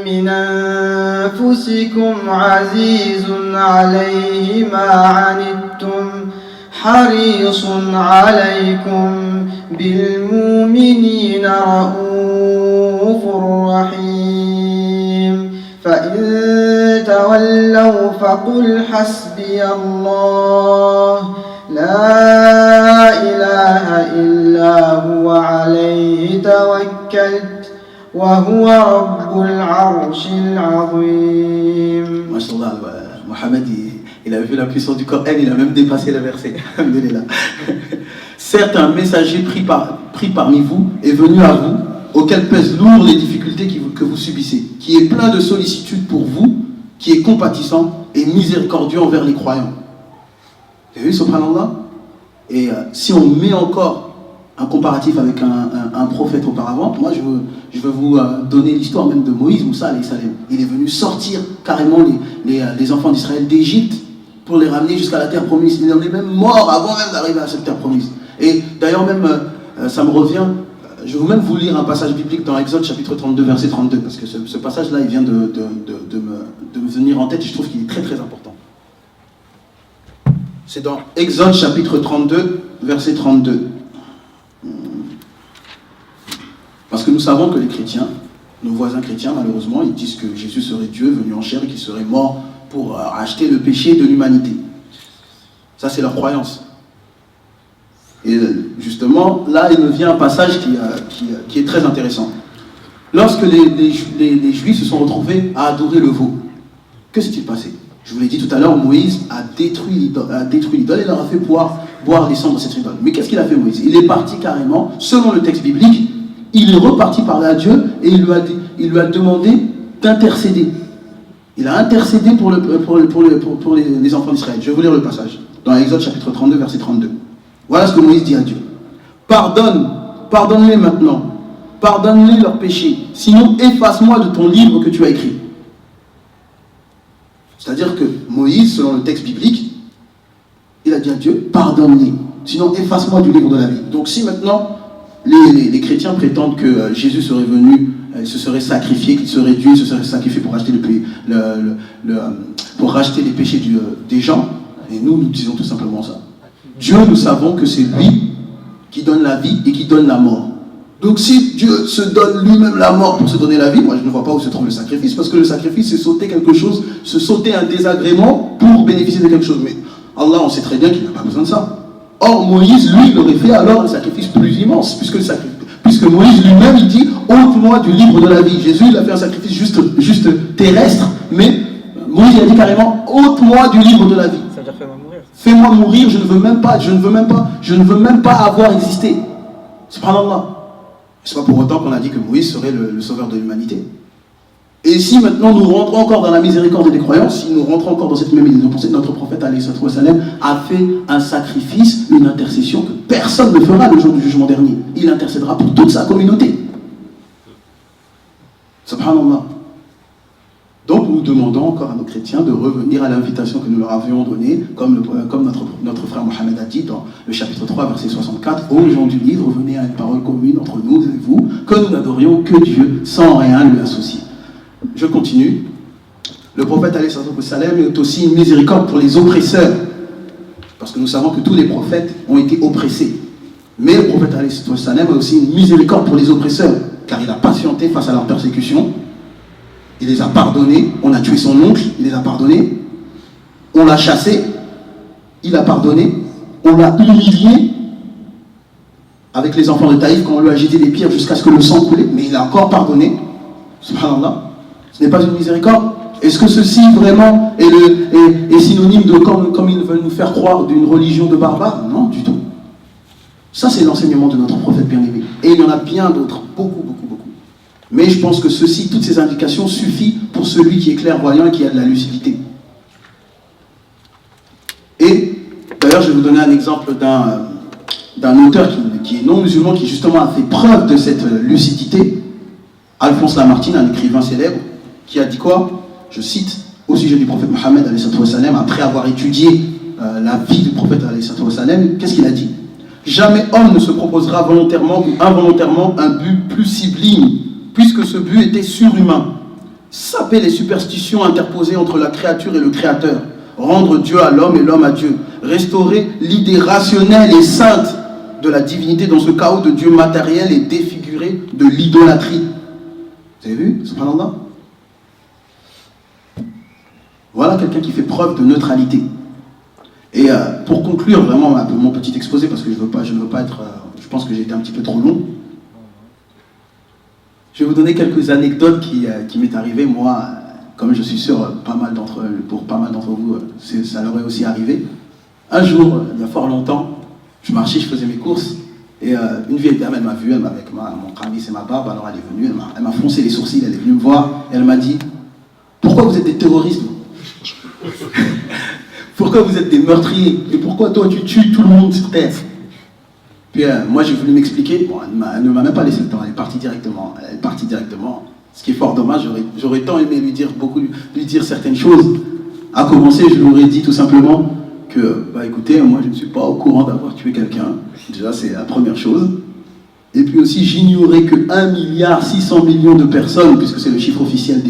من أنفسكم عزيز عليه ما عنتم حريص عليكم بالمؤمنين رؤوف رحيم فإن تولوا فقل حسبي الله لا إله إلا هو عليه توكلت وهو رب العرش العظيم. Masha'Allah, Mohamed, il a vu la puissance du Coran, il a même dépassé le verset. Certes, un messager pris parmi vous est venu à vous, auquel pèsent lourd les difficultés que vous subissez, qui est plein de sollicitude pour vous, qui est compatissant et miséricordieux envers les croyants. Vous avez vu, subhanallah? Et si on met encore un comparatif avec un prophète auparavant, moi je veux vous donner l'histoire même de Moïse, Moussa alayhi salam. Il est venu sortir carrément les enfants d'Israël d'Égypte pour les ramener jusqu'à la terre promise. Il en est même mort avant même d'arriver à cette terre promise. Et d'ailleurs même, ça me revient, je veux même vous lire un passage biblique dans Exode chapitre 32, verset 32, parce que ce passage-là, il vient de me venir en tête et je trouve qu'il est très très important. C'est dans Exode chapitre 32, verset 32. Parce que nous savons que les chrétiens, nos voisins chrétiens, malheureusement, ils disent que Jésus serait Dieu venu en chair et qu'il serait mort pour racheter le péché de l'humanité. Ça, c'est leur croyance. Et justement, là, il me vient un passage qui est très intéressant. Lorsque les Juifs se sont retrouvés à adorer le veau, que s'est-il passé? Je vous l'ai dit tout à l'heure, Moïse a détruit l'idole et leur a fait boire les cendres de cette idole. Mais qu'est-ce qu'il a fait, Moïse? Il est parti carrément, selon le texte biblique, il est reparti parler à Dieu et il lui a demandé d'intercéder. Il a intercédé pour les enfants d'Israël. Je vais vous lire le passage, dans Exode chapitre 32, verset 32. Voilà ce que Moïse dit à Dieu. Pardonne-les maintenant, pardonne-les leurs péchés, sinon efface-moi de ton livre que tu as écrit. C'est-à-dire que Moïse, selon le texte biblique, il a dit à Dieu, pardonne-les, sinon efface-moi du livre de la vie. Donc si maintenant les chrétiens prétendent que Jésus serait venu, se serait sacrifié, qu'il serait Dieu, se serait sacrifié pour racheter pour racheter les péchés des gens, et nous disons tout simplement ça. Dieu, nous savons que c'est lui qui donne la vie et qui donne la mort. Donc si Dieu se donne lui-même la mort pour se donner la vie, moi je ne vois pas où se trouve le sacrifice, parce que le sacrifice c'est sauter quelque chose, se sauter un désagrément pour bénéficier de quelque chose. Mais Allah, on sait très bien qu'il n'a pas besoin de ça. Or Moïse, lui, il aurait fait alors un sacrifice plus immense, puisque Moïse lui-même, il dit « ôte-moi du livre de la vie ». Jésus, il a fait un sacrifice juste terrestre, mais Moïse, il a dit carrément « ôte-moi du livre de la vie ». Ça veut dire fais-moi mourir. Fais-moi mourir, je ne veux même pas avoir existé. Subhanallah. Ce n'est pas pour autant qu'on a dit que Moïse serait le sauveur de l'humanité. Et si maintenant nous rentrons encore dans la miséricorde des croyants, si nous rentrons encore dans cette même idée, notre prophète a fait un sacrifice, une intercession que personne ne fera le jour du jugement dernier. Il intercédera pour toute sa communauté. Subhanallah. Donc nous demandons encore à nos chrétiens de revenir à l'invitation que nous leur avions donnée, comme notre frère Mohammed a dit dans le chapitre 3, verset 64, « Ô gens du livre, venez à une parole commune entre nous et vous, que nous n'adorions que Dieu, sans rien lui associer. » Je continue. Le prophète alayhi salam est aussi une miséricorde pour les oppresseurs, parce que nous savons que tous les prophètes ont été oppressés. Mais le prophète alayhi salam a aussi une miséricorde pour les oppresseurs, car il a patienté face à leur persécution. Il les a pardonnés, on a tué son oncle, il les a pardonnés, on l'a chassé, il a pardonné, on l'a humilié avec les enfants de Taïf quand on lui a jeté des pierres jusqu'à ce que le sang coulait, mais il a encore pardonné. Subhanallah. Ce n'est pas une miséricorde. Est-ce que ceci vraiment est synonyme de, comme ils veulent nous faire croire, d'une religion de barbares? Non, du tout. Ça, c'est l'enseignement de notre prophète bien-aimé. Et il y en a bien d'autres, beaucoup. Mais je pense que toutes ces indications suffisent pour celui qui est clairvoyant et qui a de la lucidité. Et d'ailleurs, je vais vous donner un exemple d'un auteur qui est non musulman, qui justement a fait preuve de cette lucidité. Alphonse Lamartine, un écrivain célèbre, qui a dit quoi? Je cite, au sujet du prophète Mohammed, après avoir étudié la vie du prophète, qu'est-ce qu'il a dit? Jamais homme ne se proposera volontairement ou involontairement un but plus sublime, puisque ce but était surhumain. Saper les superstitions interposées entre la créature et le Créateur, rendre Dieu à l'homme et l'homme à Dieu, restaurer l'idée rationnelle et sainte de la divinité dans ce chaos de Dieu matériel et défiguré de l'idolâtrie. Vous avez vu, subhanallah? Voilà quelqu'un qui fait preuve de neutralité. Et pour conclure vraiment mon petit exposé, parce que je ne veux pas être, je pense que j'ai été un petit peu trop long, je vais vous donner quelques anecdotes qui m'est arrivé, moi, comme je suis sûr pour pas mal d'entre vous, ça leur est aussi arrivé. Un jour, il y a fort longtemps, je marchais, je faisais mes courses, et une vieille dame, elle m'a vu, elle m'a avec mon kramis et ma barbe, alors elle est venue, elle m'a froncé les sourcils, elle est venue me voir, et elle m'a dit « Pourquoi vous êtes des terroristes? Pourquoi vous êtes des meurtriers? Et pourquoi toi tu tues tout le monde sur terre ?» Puis moi j'ai voulu m'expliquer, bon, elle ne m'a même pas laissé le temps, elle est partie directement. Ce qui est fort dommage, j'aurais tant aimé lui dire certaines choses. À commencer, je lui aurais dit tout simplement que, écoutez, moi je ne suis pas au courant d'avoir tué quelqu'un, déjà c'est la première chose. Et puis aussi, j'ignorais que 1,6 milliard de personnes, puisque c'est le chiffre officiel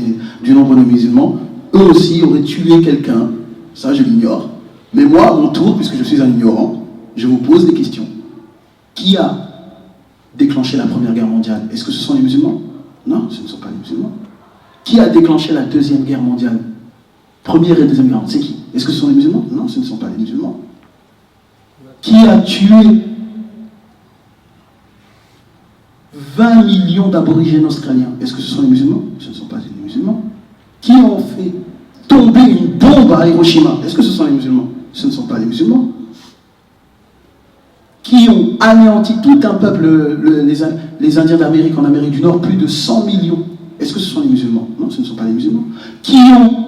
du nombre de musulmans, eux aussi auraient tué quelqu'un. Ça, je l'ignore. Mais moi, à mon tour, puisque je suis un ignorant, je vous pose des questions. Qui a déclenché la Première Guerre mondiale? Est-ce que ce sont les musulmans? Non, ce ne sont pas les musulmans. Qui a déclenché la Deuxième Guerre mondiale? Première et Deuxième Guerre, c'est qui? Est-ce que ce sont les musulmans? Non, ce ne sont pas les musulmans. Qui a tué 20 millions d'aborigènes australiens? Est-ce que ce sont les musulmans? Ce ne sont pas les musulmans. Qui ont fait tomber une bombe à Hiroshima? Est-ce que ce sont les musulmans? Ce ne sont pas les musulmans. Qui ont anéanti tout un peuple, les Indiens d'Amérique, en Amérique du Nord, plus de 100 millions. Est-ce que ce sont les musulmans? Non, ce ne sont pas les musulmans. Qui ont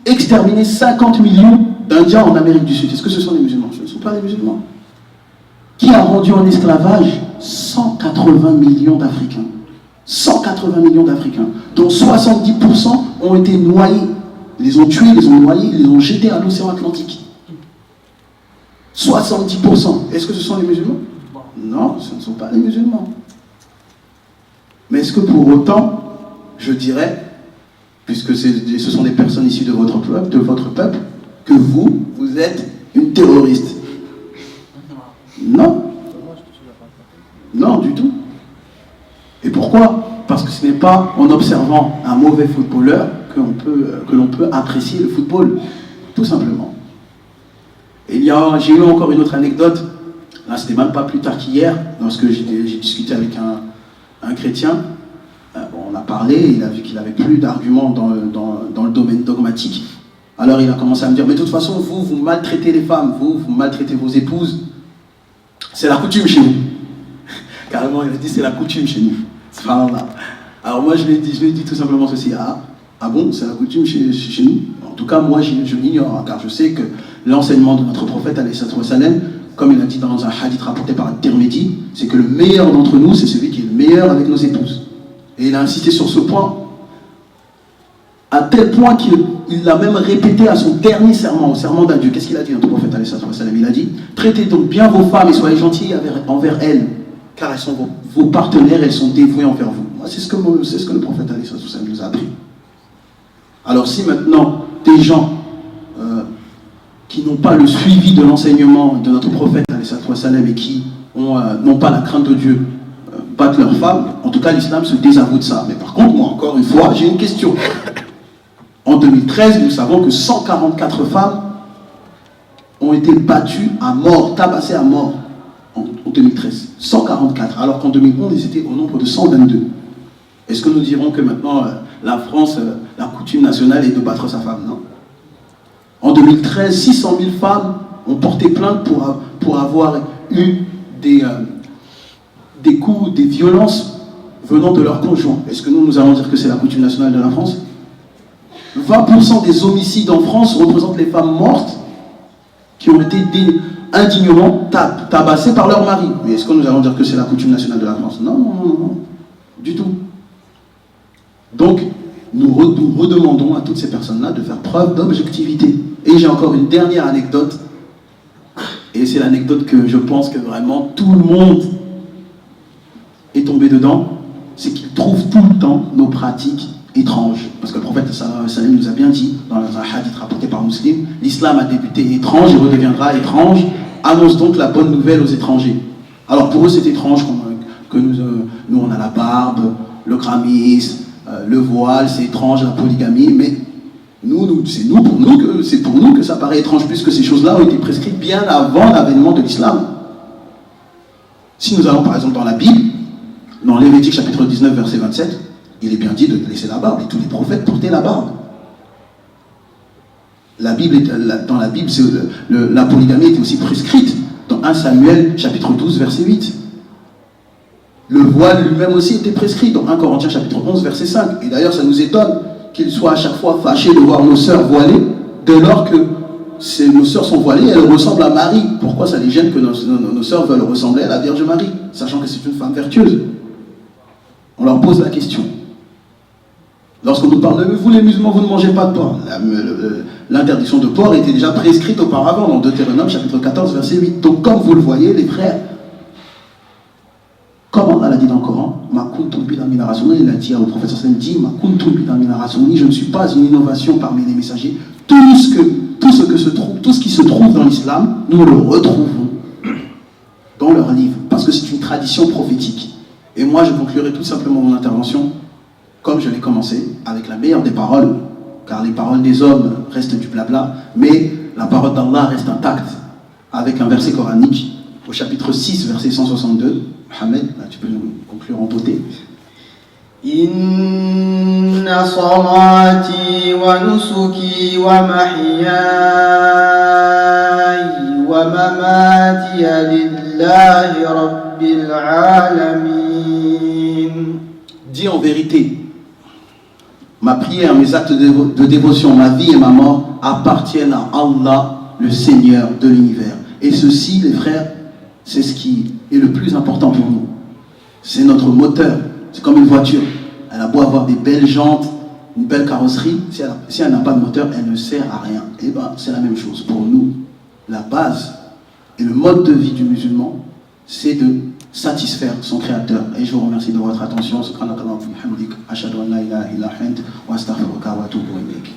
exterminé 50 millions d'Indiens en Amérique du Sud? Est-ce que ce sont les musulmans? Ce ne sont pas les musulmans. Qui a rendu en esclavage 180 millions d'Africains? 180 millions d'Africains, dont 70% ont été noyés. Ils les ont tués, ils les ont noyés, ils les ont jetés à l'océan Atlantique. 70%. Est-ce que ce sont les musulmans? Non, ce ne sont pas les musulmans. Mais est-ce que pour autant, je dirais, puisque ce sont des personnes issues de votre peuple, que vous êtes une terroriste? Non. Pourquoi? Parce que ce n'est pas en observant un mauvais footballeur que l'on peut apprécier le football, tout simplement. Et j'ai eu encore une autre anecdote, là c'était même pas plus tard qu'hier, lorsque j'ai discuté avec un chrétien. On a parlé, il a vu qu'il n'avait plus d'arguments dans le domaine dogmatique. Alors il a commencé à me dire, mais de toute façon, vous maltraitez les femmes, vous maltraitez vos épouses. C'est la coutume chez vous. Carrément, il a dit, c'est la coutume chez nous. Subhanallah. Alors moi, je lui ai dit tout simplement ceci. Ah bon, c'est la coutume chez nous? En tout cas, moi, je l'ignore, car je sais que l'enseignement de notre prophète, alayhi sallam, comme il a dit dans un hadith rapporté par Tirmidhi, c'est que le meilleur d'entre nous, c'est celui qui est le meilleur avec nos épouses. Et il a insisté sur ce point, à tel point qu'il l'a même répété à son dernier serment, au serment d'adieu. Qu'est-ce qu'il a dit, notre prophète, alayhi sallam? Il a dit, traitez donc bien vos femmes et soyez gentils envers elles, car elles sont vos partenaires, elles sont dévouées envers vous. Moi, c'est ce que le prophète, alayhi sallam, nous a appris. Alors si maintenant, des gens qui n'ont pas le suivi de l'enseignement de notre prophète, alayhi sallam, et qui n'ont pas la crainte de Dieu, battent leurs femmes, en tout cas l'islam se désavoue de ça. Mais par contre, moi, encore une fois, j'ai une question. En 2013, nous savons que 144 femmes ont été battues à mort, tabassées à mort en 2013. 144, alors qu'en 2011, ils étaient au nombre de 122. Est-ce que nous dirons que maintenant, la France, la coutume nationale est de battre sa femme? Non. En 2013, 600 000 femmes ont porté plainte pour avoir eu des coups, des violences venant de leurs conjoints. Est-ce que nous allons dire que c'est la coutume nationale de la France? 20% des homicides en France représentent les femmes mortes qui ont été indignement tabassées par leur mari. Mais est-ce que nous allons dire que c'est la coutume nationale de la France? Non, non, non, non, du tout. Donc, nous redemandons à toutes ces personnes-là de faire preuve d'objectivité. Et j'ai encore une dernière anecdote, et c'est l'anecdote que je pense que vraiment tout le monde est tombé dedans, c'est qu'ils trouvent tout le temps nos pratiques étranges. Parce que le prophète sallallahu alayhi wa sallam nous a bien dit, dans un hadith rapporté par Muslim, l'islam a débuté étrange et redeviendra étrange, annonce donc la bonne nouvelle aux étrangers. Alors pour eux c'est étrange que nous on a la barbe, le gramisme, le voile, c'est étrange, la polygamie, mais c'est pour nous que ça paraît étrange, puisque ces choses-là ont été prescrites bien avant l'avènement de l'islam. Si nous allons par exemple dans la Bible, dans Lévitique chapitre 19 verset 27, il est bien dit de laisser la barbe, et tous les prophètes portaient la barbe. Dans la Bible, la polygamie était aussi prescrite, dans 1 Samuel chapitre 12 verset 8. Le voile lui-même aussi était prescrit, dans 1 Corinthiens chapitre 11 verset 5. Et d'ailleurs, ça nous étonne qu'ils soient à chaque fois fâchés de voir nos sœurs voilées, dès lors que nos sœurs sont voilées, elles ressemblent à Marie. Pourquoi ça les gêne que nos sœurs veulent ressembler à la Vierge Marie, sachant que c'est une femme vertueuse? On leur pose la question. Lorsqu'on nous parle de vous les musulmans, vous ne mangez pas de porc. L'interdiction de porc était déjà prescrite auparavant dans Deutéronome chapitre 14 verset 8. Donc comme vous le voyez, les frères, comme Allah l'a dit dans le Coran, il a dit au prophète sallallahu alayhi wa sallam, je ne suis pas une innovation parmi les messagers. Tout ce qui se trouve dans l'islam, nous le retrouvons dans leurs livres, parce que c'est une tradition prophétique. Et moi, je conclurai tout simplement mon intervention, comme je l'ai commencé, avec la meilleure des paroles, car les paroles des hommes restent du blabla, mais la parole d'Allah reste intacte, avec un verset coranique, au chapitre 6, verset 162. Mohamed, là, tu peux nous conclure en beauté. Inna salati wa nusuki wa mahyaya wa mamati lillahi rabbil alamin. Dis en vérité, ma prière, mes actes de dévotion, ma vie et ma mort appartiennent à Allah, le Seigneur de l'univers. Et ceci, les frères, c'est ce qui est le plus important pour nous. C'est notre moteur. C'est comme une voiture. Elle a beau avoir des belles jantes, une belle carrosserie, si elle n'a pas de moteur, elle ne sert à rien. Et bien, c'est la même chose. Pour nous, la base et le mode de vie du musulman, c'est de satisfaire son créateur. Et je vous remercie de votre attention. Subhanakallah wa bihamdik, ashhadu an la ilaha illa anta, wa astaghfiruka wa atubu ilayk.